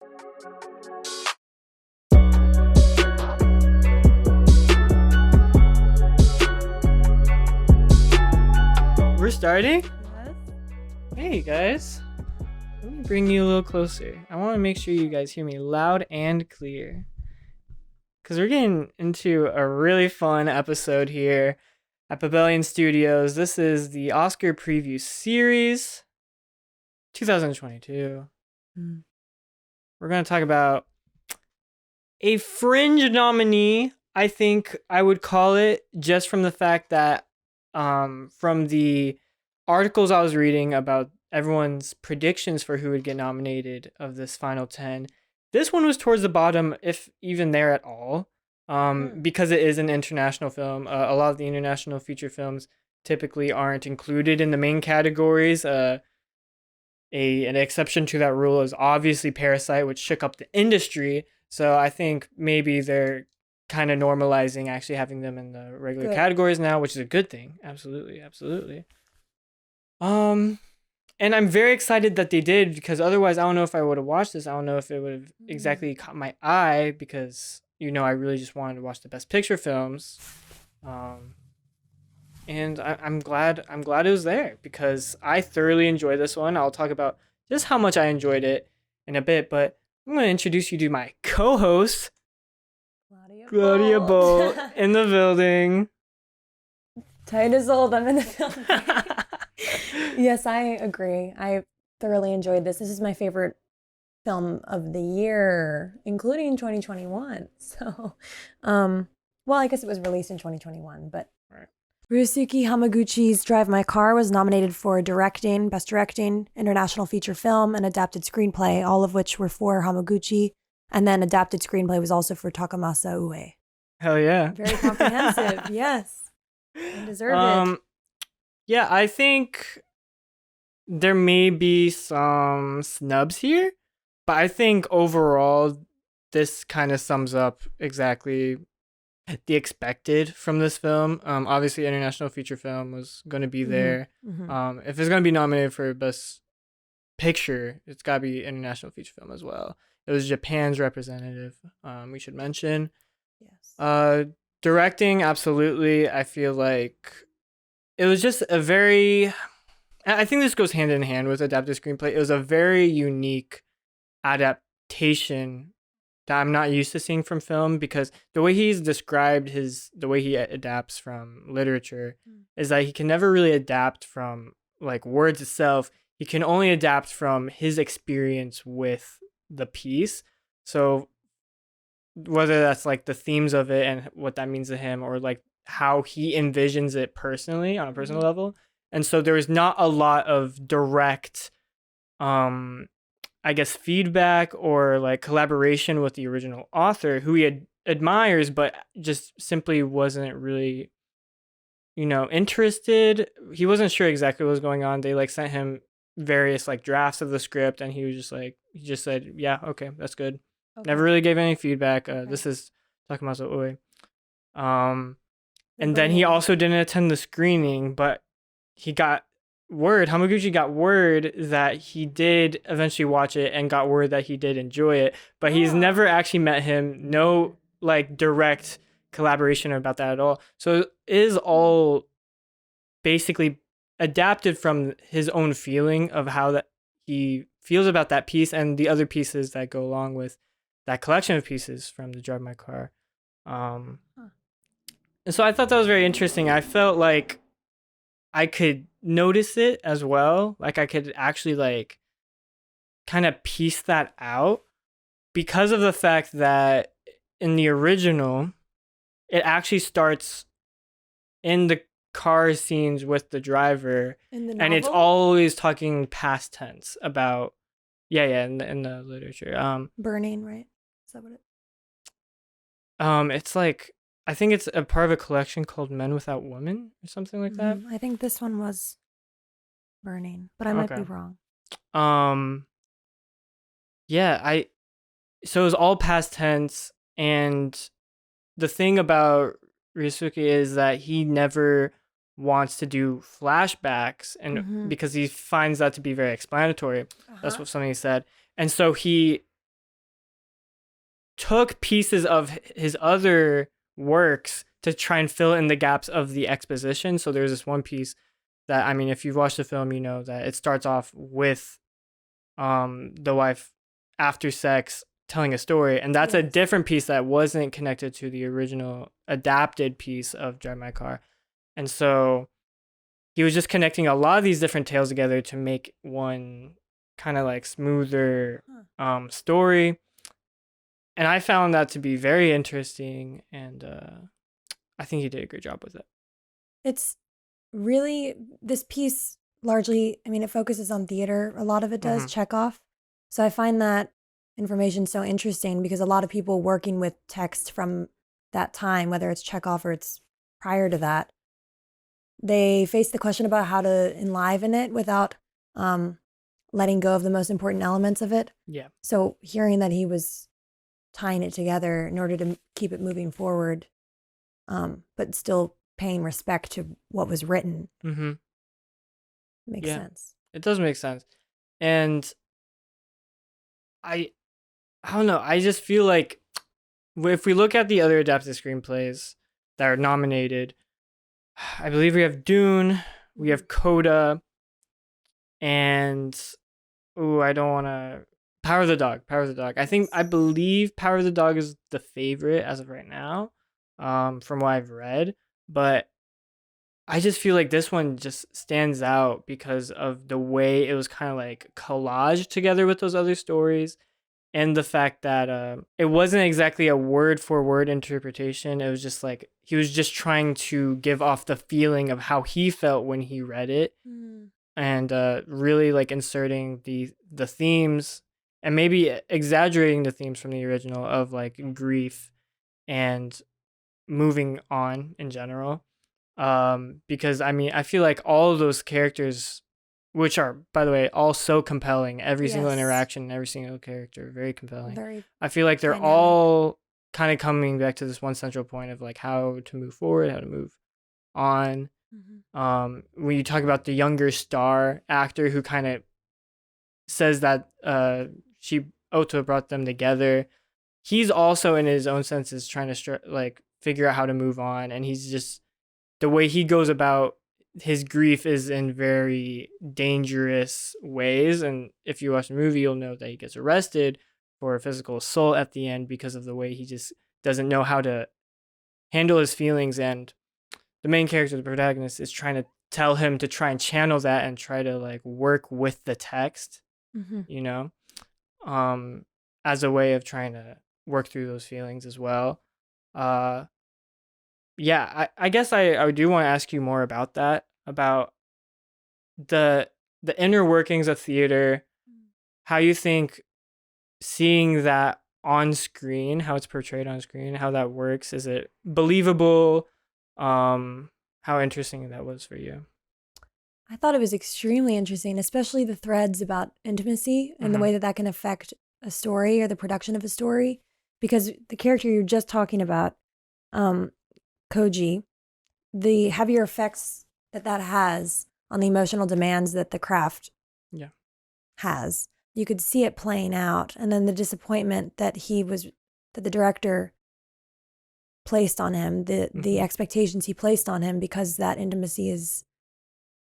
We're starting? Yes. Hey guys, let me bring you a little closer. I want to make sure you guys hear me loud and clear. Because we're getting into a really fun episode here at Babellion Studios. This is the Oscar Preview Series 2022. We're going to talk about a fringe nominee, I think I would call it, just from the fact that from the articles I was reading about everyone's predictions for who would get nominated of this final 10, this one was towards the bottom, if even there at all, because it is an international film. A lot of the international feature films typically aren't included in the main categories. An exception to that rule is obviously Parasite, which shook up the industry. So I think maybe they're kind of normalizing actually having them in the regular categories now, which is a good thing. Absolutely. And I'm very excited that they did, because otherwise I don't know if I would have watched this. I don't know if it would have exactly caught my eye, because I really just wanted to watch the Best Picture films. And I'm glad it was there, because I thoroughly enjoyed this one. I'll talk about just how much I enjoyed it in a bit, but I'm going to introduce you to my co-host, Gladia Boldt, in the building. Titus Oldham in the building. Yes, I agree. I thoroughly enjoyed this. This is my favorite film of the year, including 2021. So, well, I guess it was released in 2021, but right. Ryusuke Hamaguchi's Drive My Car was nominated for directing, Best Directing, International Feature Film, and Adapted Screenplay, all of which were for Hamaguchi. And then adapted screenplay was also for Takamasa Ue. Hell yeah. Very comprehensive, yes. And deserved it. Yeah, I think there may be some snubs here, but I think overall this kind of sums up exactly the expected from this film. Obviously, international feature film was going to be there. Mm-hmm. If it's going to be nominated for Best Picture, it's got to be international feature film as well. It was Japan's representative, we should mention. Yes. Directing, absolutely. I feel like it was just a very... I think this goes hand in hand with adapted screenplay. It was a very unique adaptation that I'm not used to seeing from film, because the way he's described the way he adapts from literature is that he can never really adapt from like words itself. He can only adapt from his experience with the piece. So whether that's like the themes of it and what that means to him, or like how he envisions it personally on a personal level. And so there was not a lot of direct I guess feedback or like collaboration with the original author, who he admires, but just simply wasn't really interested. He wasn't sure exactly what was going on. They like sent him various like drafts of the script, and he just said, yeah, okay, that's good. Okay. Never really gave any feedback. Okay. This is Takamasa Ue. And then he also didn't attend the screening, but Hamaguchi got word that he did eventually watch it, and got word that he did enjoy it, but he's never actually met him. No like direct collaboration about that at all. So it is all basically adapted from his own feeling of how that he feels about that piece and the other pieces that go along with that collection of pieces from the Drive My Car. And so I thought that was very interesting. I felt like I could notice it as well. Like I could actually like kind of piece that out, because of the fact that in the original, it actually starts in the car scenes with the driver, and it's always talking past tense about in the literature. Burning, right? Is that what it? It's like, I think it's a part of a collection called Men Without Women or something like that. I think this one was Burning, but I might be wrong. So it was all past tense, and the thing about Ryusuke is that he never wants to do flashbacks, and because he finds that to be very explanatory. That's what something he said. And so he took pieces of his other works to try and fill in the gaps of the exposition. So there's this one piece that, I mean, if you've watched the film, you know that it starts off with the wife after sex telling a story, and that's a different piece that wasn't connected to the original adapted piece of Drive My Car. And so he was just connecting a lot of these different tales together to make one kind of like smoother story. And I found that to be very interesting, and I think he did a great job with it. It's really, this piece largely, I mean, it focuses on theater. A lot of it does, Chekhov. So I find that information so interesting because a lot of people working with text from that time, whether it's Chekhov or it's prior to that, they face the question about how to enliven it without letting go of the most important elements of it. Yeah. So hearing that he was tying it together in order to keep it moving forward, but still paying respect to what was written, makes sense. It does make sense. And I don't know. I just feel like if we look at the other adapted screenplays that are nominated, I believe we have Dune, we have Coda, and I don't want to. Power of the Dog. I believe Power of the Dog is the favorite as of right now, from what I've read. But I just feel like this one just stands out because of the way it was kind of like collaged together with those other stories, and the fact that it wasn't exactly a word for word interpretation. It was just like he was just trying to give off the feeling of how he felt when he read it, and really like inserting the themes and maybe exaggerating the themes from the original of like grief and moving on in general. Because I mean, I feel like all of those characters, which are, by the way, all so compelling, every single interaction, every single character, very compelling. I feel like they're all kind of coming back to this one central point of like how to move forward, how to move on. When you talk about the younger star actor who kind of says that Oto brought them together, he's also in his own senses trying to like figure out how to move on, and he's just, the way he goes about his grief is in very dangerous ways. And if you watch the movie, you'll know that he gets arrested for physical assault at the end because of the way he just doesn't know how to handle his feelings. And the main character, the protagonist, is trying to tell him to try and channel that and try to like work with the text, you know, as a way of trying to work through those feelings as well. Yeah, I guess I do want to ask you more about that, about the inner workings of theater, how you think seeing that on screen, how it's portrayed on screen, how that works. Is it believable? How interesting that was for you. I thought it was extremely interesting, especially the threads about intimacy and the way that can affect a story or the production of a story. Because the character you're just talking about, Koji, the heavier effects that has on the emotional demands that the craft has, you could see it playing out. And then the disappointment that the director placed on him, the expectations he placed on him, because that intimacy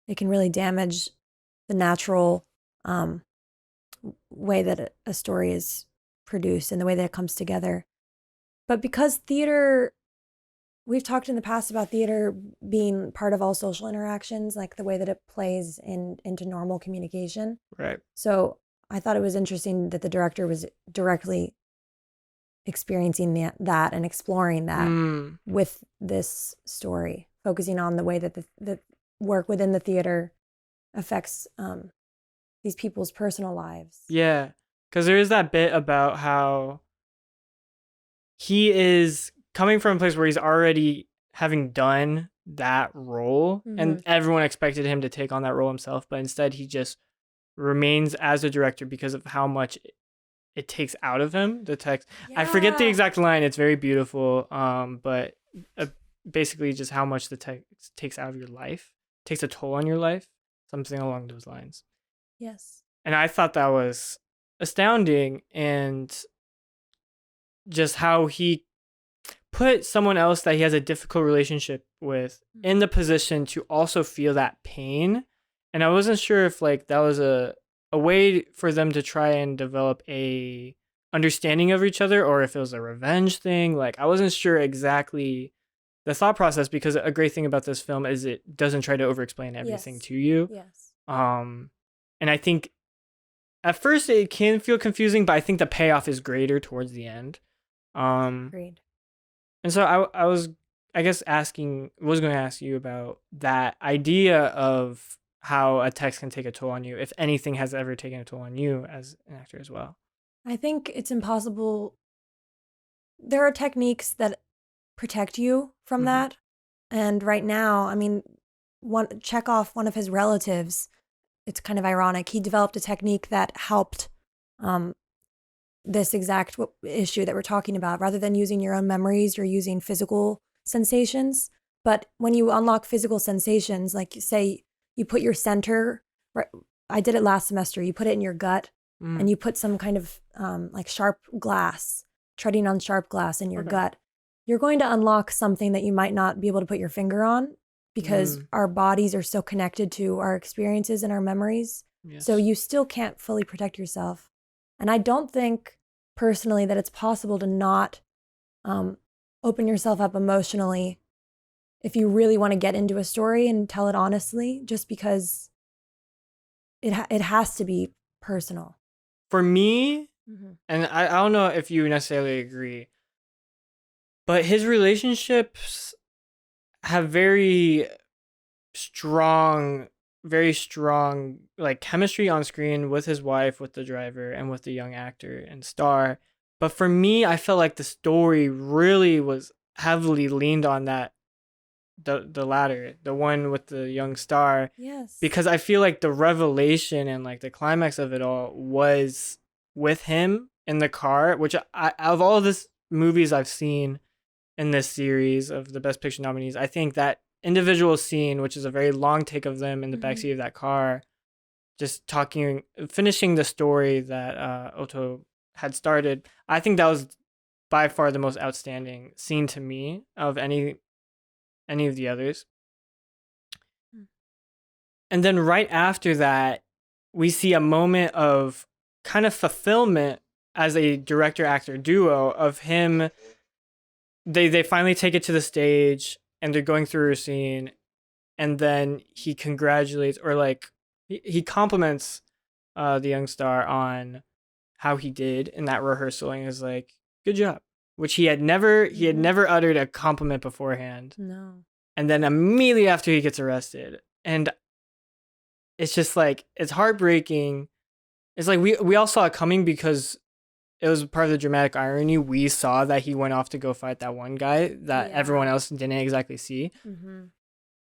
it can really damage the natural way that a story is produced and the way that it comes together. But because theater, we've talked in the past about theater being part of all social interactions, like the way that it plays into normal communication. Right. So I thought it was interesting that the director was directly experiencing that and exploring that with this story, focusing on the way that the work within the theater affects these people's personal lives. Yeah, because there is that bit about how he is coming from a place where he's already having done that role, and everyone expected him to take on that role himself, but instead he just remains as a director because of how much it takes out of him, the text. I forget the exact line, it's very beautiful, but basically just how much the text takes out of your life, takes a toll on your life, something along those lines. Yes. And I thought that was astounding, and just how he put someone else that he has a difficult relationship with in the position to also feel that pain. And I wasn't sure if like that was a way for them to try and develop a understanding of each other, or if it was a revenge thing. Like I wasn't sure exactly the thought process, because a great thing about this film is it doesn't try to over-explain everything Yes. to you. Yes. And I think at first it can feel confusing, but I think the payoff is greater towards the end. Agreed. And so I was, I guess, going to ask you about that idea of how a text can take a toll on you, if anything has ever taken a toll on you as an actor as well. I think it's impossible. There are techniques that protect you from that. And right now, I mean, Chekhov, one of his relatives, it's kind of ironic. He developed a technique that helped this exact issue that we're talking about. Rather than using your own memories, you're using physical sensations. But when you unlock physical sensations, like say you put your center, right, I did it last semester, you put it in your gut and you put some kind of like sharp glass, treading on sharp glass in your gut, you're going to unlock something that you might not be able to put your finger on, because our bodies are so connected to our experiences and our memories. Yes. So you still can't fully protect yourself. And I don't think personally that it's possible to not open yourself up emotionally if you really want to get into a story and tell it honestly, just because it has to be personal. For me, and I don't know if you necessarily agree, but his relationships have very strong like chemistry on screen with his wife, with the driver, and with the young actor and star. But for me, I felt like the story really was heavily leaned on that the latter, the one with the young star. Yes. Because I feel like the revelation and like the climax of it all was with him in the car, which I of all the movies I've seen in this series of the Best Picture nominees, I think that individual scene, which is a very long take of them in the backseat of that car, just finishing the story that Otto had started, I think that was by far the most outstanding scene to me of any of the others. And then right after that, we see a moment of kind of fulfillment as a director-actor duo of him. They finally take it to the stage and they're going through a scene, and then he congratulates, or like he compliments the young star on how he did in that rehearsal, and is like, good job, which he had never uttered a compliment beforehand. No. And then immediately after he gets arrested, and it's just like, it's heartbreaking. It's like we all saw it coming, because it was part of the dramatic irony. We saw that he went off to go fight that one guy that everyone else didn't exactly see.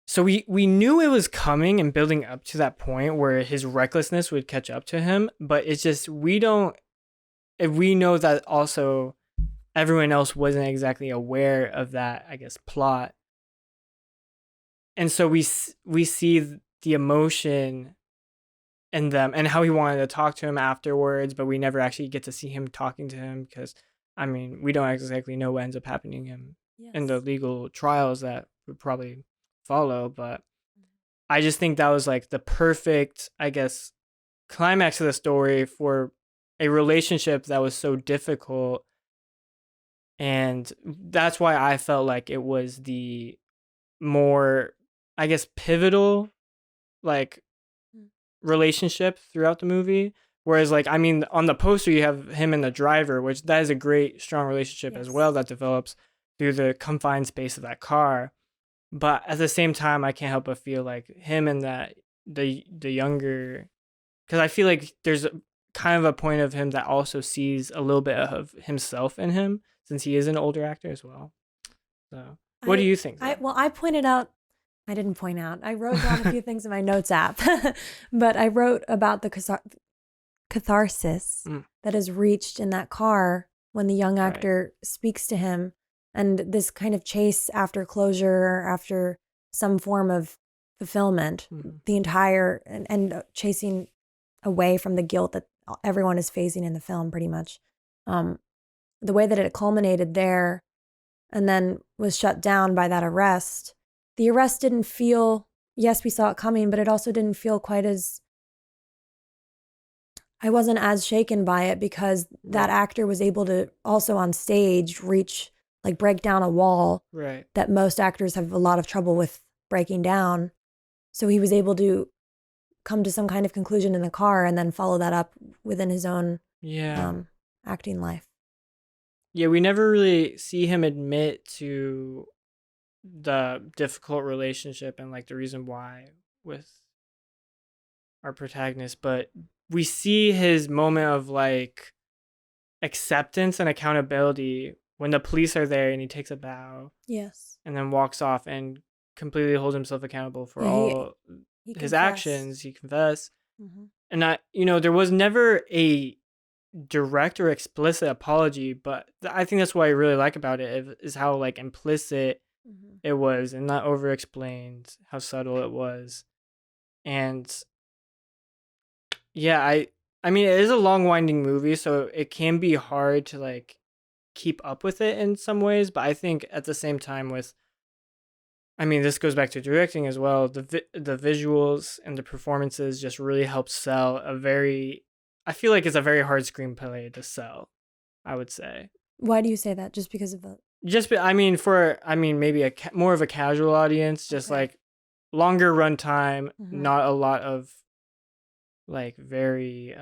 So we knew it was coming and building up to that point where his recklessness would catch up to him. But it's just, we know that also everyone else wasn't exactly aware of that, I guess, plot. And so we see the emotion in them and how he wanted to talk to him afterwards, but we never actually get to see him talking to him, because, I mean, we don't exactly know what ends up happening to him in the legal trials that would probably follow. But I just think that was like the perfect, I guess, climax of the story for a relationship that was so difficult. And that's why I felt like it was the more, I guess, pivotal, like, relationship throughout the movie. Whereas, like, I mean, on the poster you have him and the driver, which that is a great, strong relationship as well, that develops through the confined space of that car. But at the same time, I can't help but feel like him and the younger, because I feel like there's kind of a point of him that also sees a little bit of himself in him, since he is an older actor as well. So what do you think? I didn't point out. I wrote down a few things in my notes app, but I wrote about the catharsis that is reached in that car when the young actor speaks to him, and this kind of chase after closure, after some form of fulfillment, the entire, and chasing away from the guilt that everyone is facing in the film, pretty much. the way that it culminated there and then was shut down by that arrest, the arrest didn't feel, yes, we saw it coming, but it also didn't feel quite as, I wasn't as shaken by it because that actor was able to also on stage break down a wall Right. that most actors have a lot of trouble with breaking down. So he was able to come to some kind of conclusion in the car and then follow that up within his own acting life. Yeah, we never really see him admit to the difficult relationship and like the reason why with our protagonist, but we see his moment of like acceptance and accountability when the police are there and he takes a bow. Yes. And then walks off and completely holds himself accountable for all his actions. He confessed. Mm-hmm. And there was never a direct or explicit apology, but I think that's what I really like about it is how like implicit it was and not over explained, how subtle it was. And yeah, I mean it is a long winding movie, so it can be hard to like keep up with it in some ways, but I think at the same time this goes back to directing as well. The visuals and the performances just really help sell I feel like it's a very hard screenplay to sell, I would say. Why do you say that? Just because of the... Maybe more of a casual audience, just like longer runtime, not a lot of like very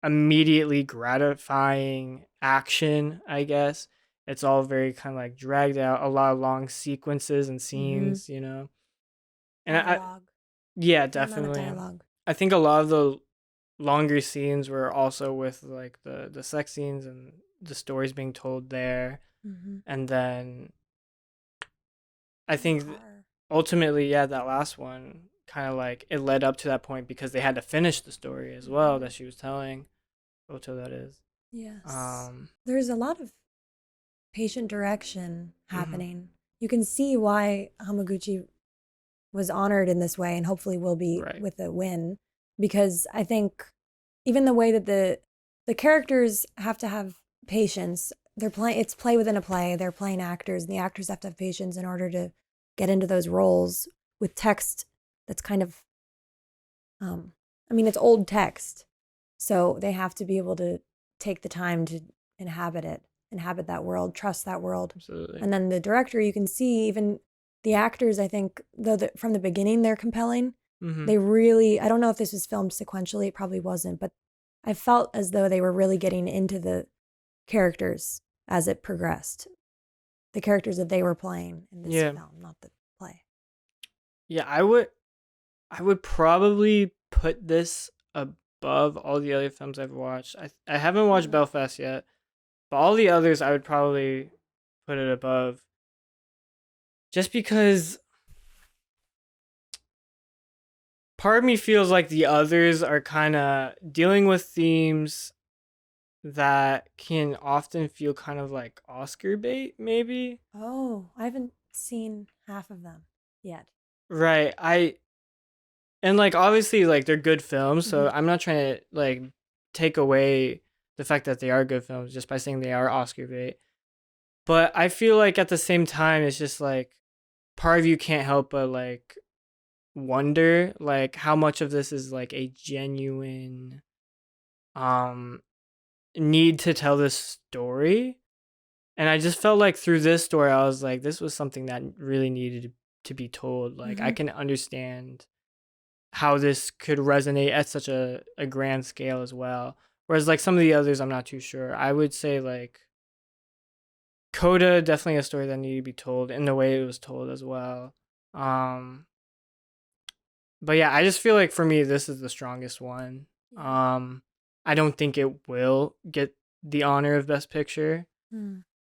immediately gratifying action, I guess. It's all very kind of like dragged out, a lot of long sequences and scenes, And dialogue. Yeah, definitely. Dialogue. I think a lot of the longer scenes were also with like the sex scenes and the stories being told there. And then I think ultimately, that last one kind of like it led up to that point because they had to finish the story as well that she was telling. Oto, that is. Yes. There's a lot of patient direction happening. You can see why Hamaguchi was honored in this way and hopefully will be with a win, because I think even the way that the characters have to have patience. It's play within a play. They're playing actors, and the actors have to have patience in order to get into those roles with text that's kind of it's old text. So they have to be able to take the time to inhabit that world, trust that world. Absolutely. And then the director, you can see even the actors, I think, though from the beginning they're compelling, they really, I don't know if this was filmed sequentially, it probably wasn't, but I felt as though they were really getting into the characters as it progressed. The characters that they were playing in this film, not the play. Yeah, I would probably put this above all the other films I've watched. I haven't watched Belfast yet, but all the others I would probably put it above. Just because part of me feels like the others are kind of dealing with themes that can often feel kind of like Oscar bait, maybe. Oh, I haven't seen half of them yet. Right. And like obviously like they're good films, so I'm not trying to like take away the fact that they are good films just by saying they are Oscar bait. But I feel like at the same time it's just like part of you can't help but like wonder like how much of this is like a genuine need to tell this story. And I just felt like through this story I was like this was something that really needed to be told. Like I can understand how this could resonate at such a grand scale as well. Whereas like some of the others I'm not too sure. I would say like Coda, definitely a story that needed to be told in the way it was told as well. But yeah, I just feel like for me this is the strongest one. I don't think it will get the honor of Best Picture.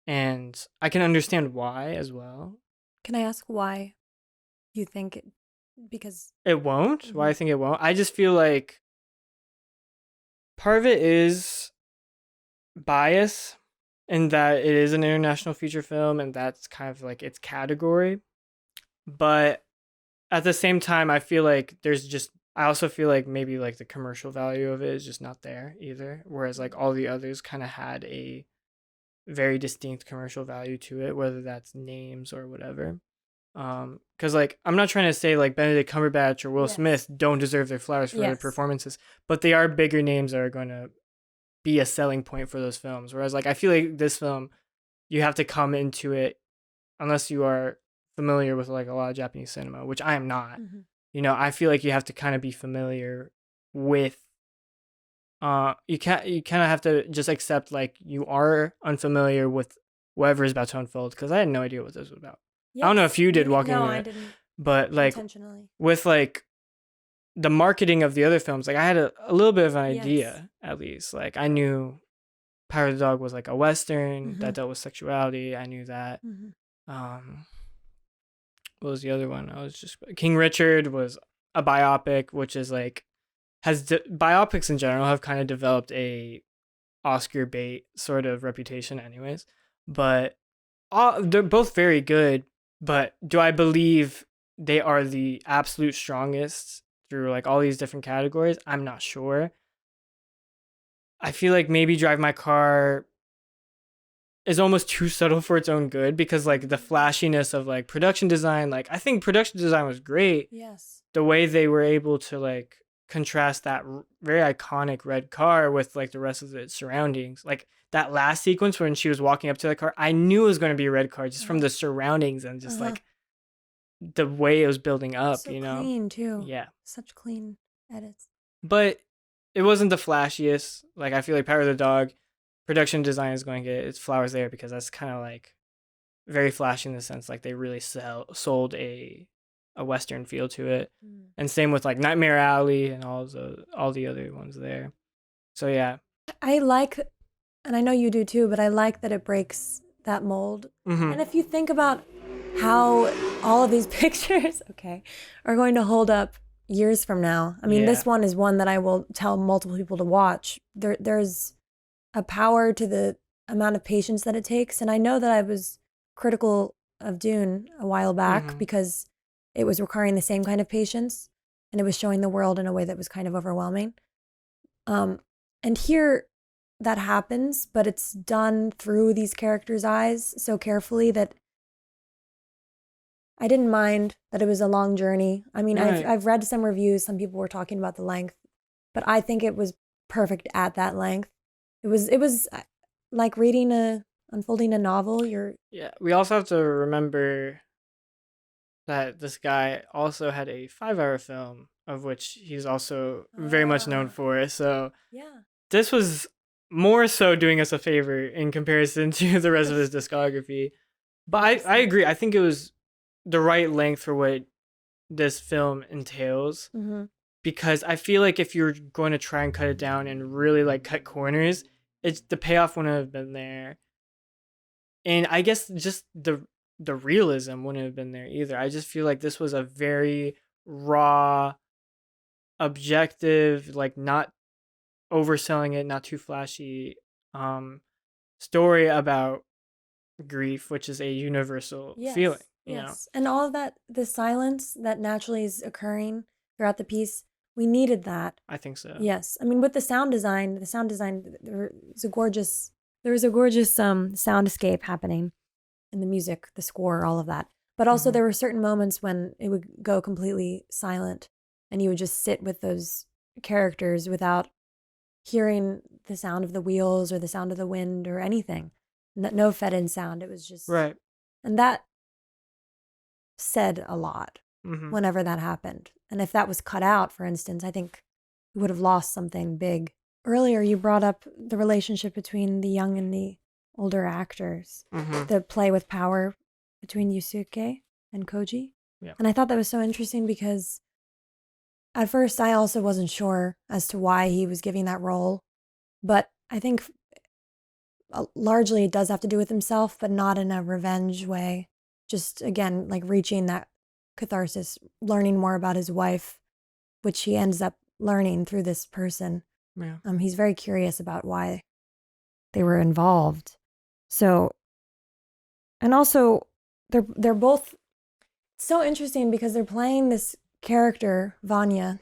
And I can understand why as well. Can I ask why you think it? Because it won't? Why I think it won't? I just feel like part of it is bias in that it is an international feature film and that's kind of like its category. But at the same time, I feel like I also feel like maybe like the commercial value of it is just not there either. Whereas like all the others kind of had a very distinct commercial value to it, whether that's names or whatever. Because like I'm not trying to say like Benedict Cumberbatch or Will Smith don't deserve their flowers for their performances, but they are bigger names that are going to be a selling point for those films. Whereas like I feel like this film, you have to come into it unless you are familiar with like a lot of Japanese cinema, which I am not. You know, I feel like you have to kind of be familiar with. You kind of have to just accept like you are unfamiliar with whatever is about to unfold, because I had no idea what this was about. I don't know if you did walking into it. No, I didn't. But like intentionally. With like the marketing of the other films, like I had a little bit of an idea, at least. Like I knew Power of the Dog was like a Western that dealt with sexuality. I knew that. What was the other one? King Richard was a biopic, which is like biopics in general have kind of developed a Oscar bait sort of reputation anyways, but they're both very good. But do I believe they are the absolute strongest through like all these different categories? I'm not sure. I feel like maybe Drive My Car is almost too subtle for its own good, because like the flashiness of like production design, like I think production design was great. Yes. The way they were able to like contrast that very iconic red car with like the rest of its surroundings, like that last sequence when she was walking up to the car, I knew it was going to be a red car just from the surroundings and just like the way it was building up. So clean too. Yeah, such clean edits. But it wasn't the flashiest. Like I feel like Power of the Dog production design is going to get its flowers there, because that's kind of like very flashy in the sense like they really sold a Western feel to it. And same with like Nightmare Alley and all the other ones there. So yeah, I like, and I know you do too, but I like that it breaks that mold. And if you think about how all of these pictures are going to hold up years from now, I mean, this one is one that I will tell multiple people to watch. There's a power to the amount of patience that it takes. And I know that I was critical of Dune a while back because it was requiring the same kind of patience, and it was showing the world in a way that was kind of overwhelming. And here that happens, but it's done through these characters' eyes so carefully that I didn't mind that it was a long journey. I mean, I've read some reviews, some people were talking about the length, but I think it was perfect at that length. It was like unfolding a novel. We also have to remember that this guy also had a 5-hour film, of which he's also very much known for. So this was more so doing us a favor in comparison to the rest of his discography. But I agree. I think it was the right length for what this film entails. Because I feel like if you're going to try and cut it down and really like cut corners, the payoff wouldn't have been there. And I guess just the realism wouldn't have been there either. I just feel like this was a very raw, objective, like not overselling it, not too flashy, story about grief, which is a universal feeling. You know? And all of that, the silence that naturally is occurring throughout the piece, we needed that. I think so. Yes. I mean, with the sound design, there was a gorgeous soundscape happening in the music, the score, all of that. But also there were certain moments when it would go completely silent and you would just sit with those characters without hearing the sound of the wheels or the sound of the wind or anything. No fed-in sound. It was just... Right. And that said a lot whenever that happened. And if that was cut out, for instance, I think we would have lost something big. Earlier, you brought up the relationship between the young and the older actors, the play with power between Yusuke and Koji. Yeah. And I thought that was so interesting because at first I also wasn't sure as to why he was giving that role. But I think largely it does have to do with himself, but not in a revenge way. Just, again, like reaching that catharsis, learning more about his wife, which he ends up learning through this person. Yeah. He's very curious about why they were involved. So, and also they're both so interesting because they're playing this character, Vanya,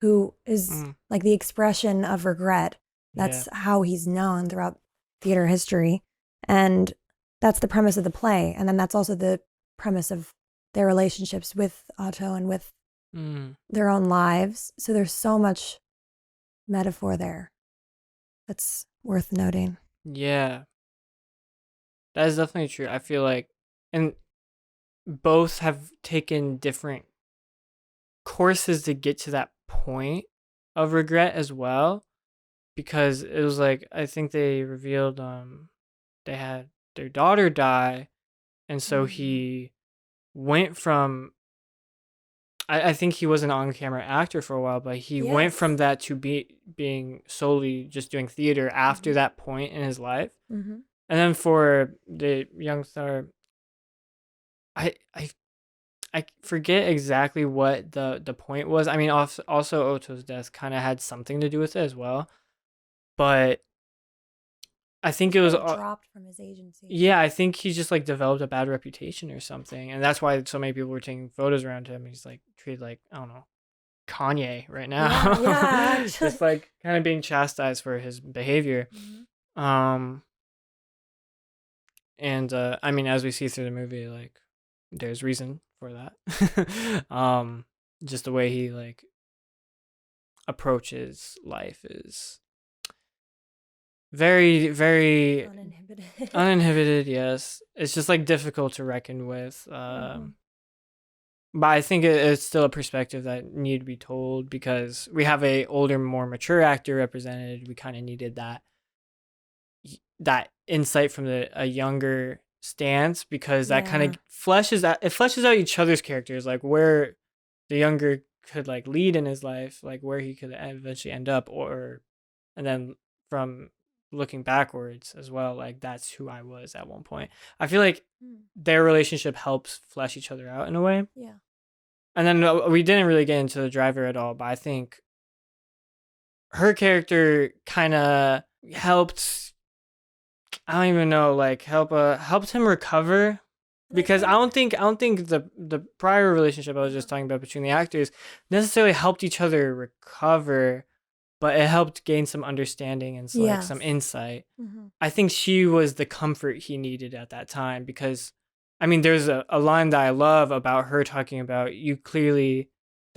who is like the expression of regret. That's how he's known throughout theater history. And that's the premise of the play. And then that's also the premise of their relationships with Otto and with their own lives. So there's so much metaphor there that's worth noting. Yeah. That is definitely true. I feel like, and both have taken different courses to get to that point of regret as well, because it was like, I think they revealed they had their daughter die, and so he went from, I think he was an on-camera actor for a while, but he went from that to being solely just doing theater after that point in his life. And then for the young star, I forget exactly what the point was. I mean, also Oto's death kind of had something to do with it as well, but I think it was dropped from his agency. Yeah, I think he just like developed a bad reputation or something, and that's why so many people were taking photos around him. He's like treated like, I don't know, Kanye right now. Yeah, just like kind of being chastised for his behavior. And I mean, as we see through the movie, like there's reason for that. Just the way he like approaches life is very, very uninhibited. Yes, it's just like difficult to reckon with. But I think it's still a perspective that needed to be told, because we have a older, more mature actor represented. We kind of needed that insight from a younger stance, because that kind of fleshes out each other's characters, like where the younger could like lead in his life, like where he could eventually end up, and then from looking backwards as well, like that's who I was at one point. I feel like their relationship helps flesh each other out in a way. Yeah. And then we didn't really get into the driver at all, but I think her character kind of helped. I don't even know, like helped him recover, because I don't think the prior relationship I was just talking about between the actors necessarily helped each other recover, but it helped gain some understanding and like some insight. I think she was the comfort he needed at that time, because I mean, there's a line that I love about her talking about, the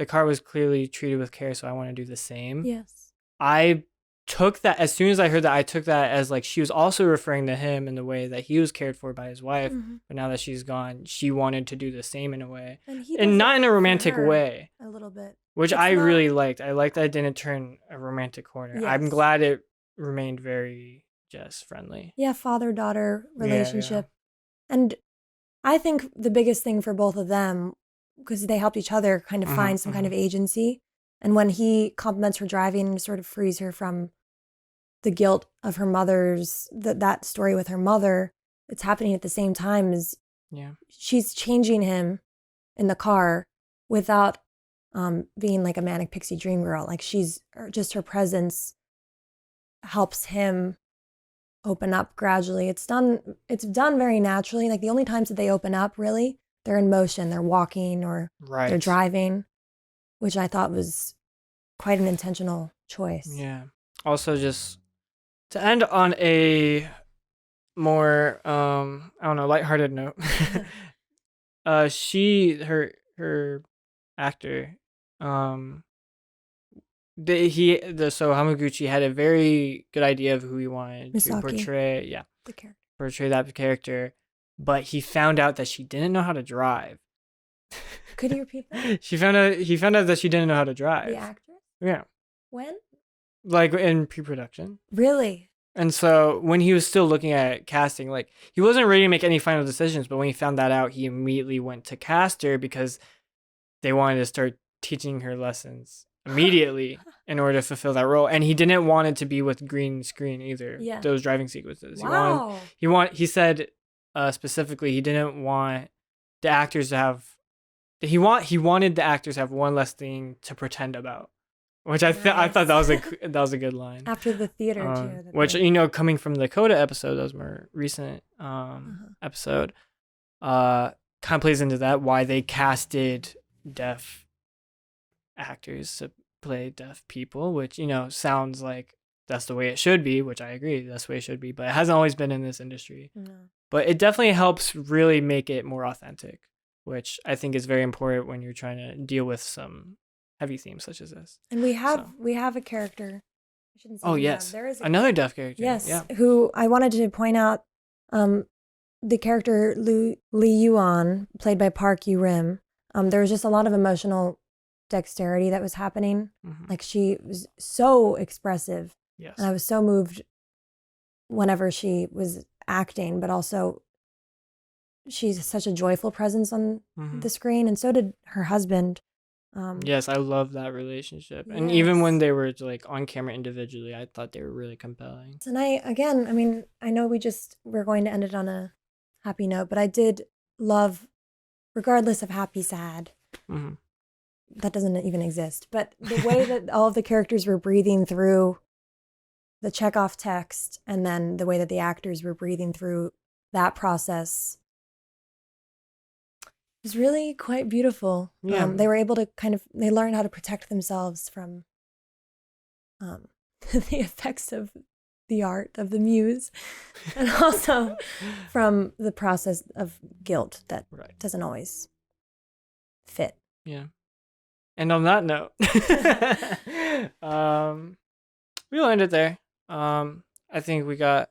car was clearly treated with care, so I want to do the same. Yes. I took that, as soon as I heard that, I took that as like she was also referring to him in the way that he was cared for by his wife, but now that she's gone, she wanted to do the same in a way, and not in a romantic way. A little bit. Which I really liked. I liked that it didn't turn a romantic corner. Yes. I'm glad it remained very just friendly. Yeah, father-daughter relationship. Yeah. And I think the biggest thing for both of them, because they helped each other kind of find some kind of agency, and when he compliments her driving and sort of frees her from the guilt of her mother's, that story with her mother, it's happening at the same time as she's changing him in the car without being like a manic pixie dream girl. Like just her presence helps him open up gradually. It's done very naturally. Like the only times that they open up, really, they're in motion, they're walking or they're driving, which I thought was quite an intentional choice. Yeah. Also, just to end on a more I don't know, lighthearted note. her actor, so Hamaguchi had a very good idea of who he wanted Misaki. To portray. Yeah. The character. Portray that character, but he found out that she didn't know how to drive. Could you repeat that? He found out that she didn't know how to drive. The actress? Yeah. When? Like in pre-production. Really? And so when he was still looking at casting, like he wasn't ready to make any final decisions, but when he found that out, he immediately went to cast her, because they wanted to start teaching her lessons immediately in order to fulfill that role. And he didn't want it to be with green screen either. Yeah. Those driving sequences. Wow. He said specifically he didn't want the actors to have he wanted the actors to have one less thing to pretend about. Which I thought that was a good line. After the theater too. Which coming from the Coda episode, that was more recent episode, kind of plays into that, why they casted deaf actors to play deaf people, which sounds like that's the way it should be, which I agree, that's the way it should be, but it hasn't always been in this industry. No. But it definitely helps really make it more authentic, which I think is very important when you're trying to deal with some heavy themes such as this. And we have a character. I shouldn't say Oh, we yes. have. There is Another deaf character. Yes, Yeah. who I wanted to point out, the character Lee Yuan, played by Park Yu-rim. There was just a lot of emotional dexterity that was happening. Mhm. Like, she was so expressive, Yes. and I was so moved whenever she was acting, but also she's such a joyful presence on Mhm. the screen, and so did her husband. Yes, I love that relationship. And even when Yes. they were like on camera individually, I thought they were really compelling. And I mean, I know we're going to end it on a happy note, but I did love, regardless of happy, sad, Mhm. that doesn't even exist, but the way that all of the characters were breathing through the Chekhov text, and then the way that the actors were breathing through that process was really quite beautiful. Yeah. They were able to they learned how to protect themselves from the effects of the art of the muse, and also from the process of guilt that Right. doesn't always fit. Yeah. And on that note, we'll end it there. I think we got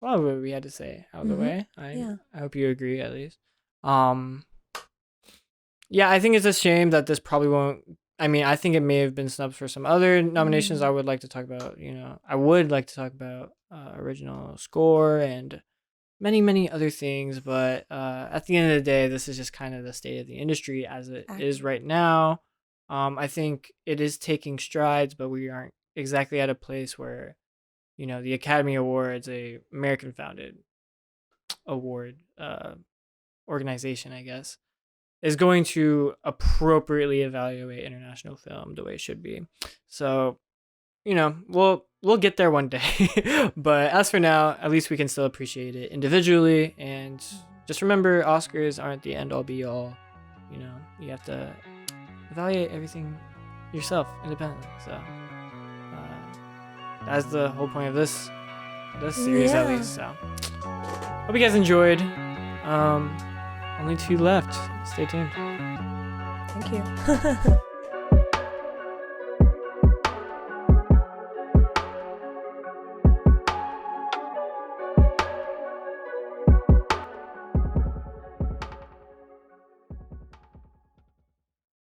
a lot of what we had to say out of the way. I hope you agree, at least. Yeah, I think it's a shame that this probably won't. I mean, I think it may have been snubbed for some other nominations. I would like to talk about. I would like to talk about original score and many, many other things. But at the end of the day, this is just kind of the state of the industry as it is right now. I think it is taking strides, but we aren't exactly at a place where, the Academy Awards, a American-founded award organization, I guess, is going to appropriately evaluate international film the way it should be. So, we'll get there one day. But as for now, at least we can still appreciate it individually. And just remember, Oscars aren't the end all be all. You have to evaluate everything yourself independently. So that's the whole point of this series, at least. So hope you guys enjoyed. Only 2 left. Stay tuned. Thank you.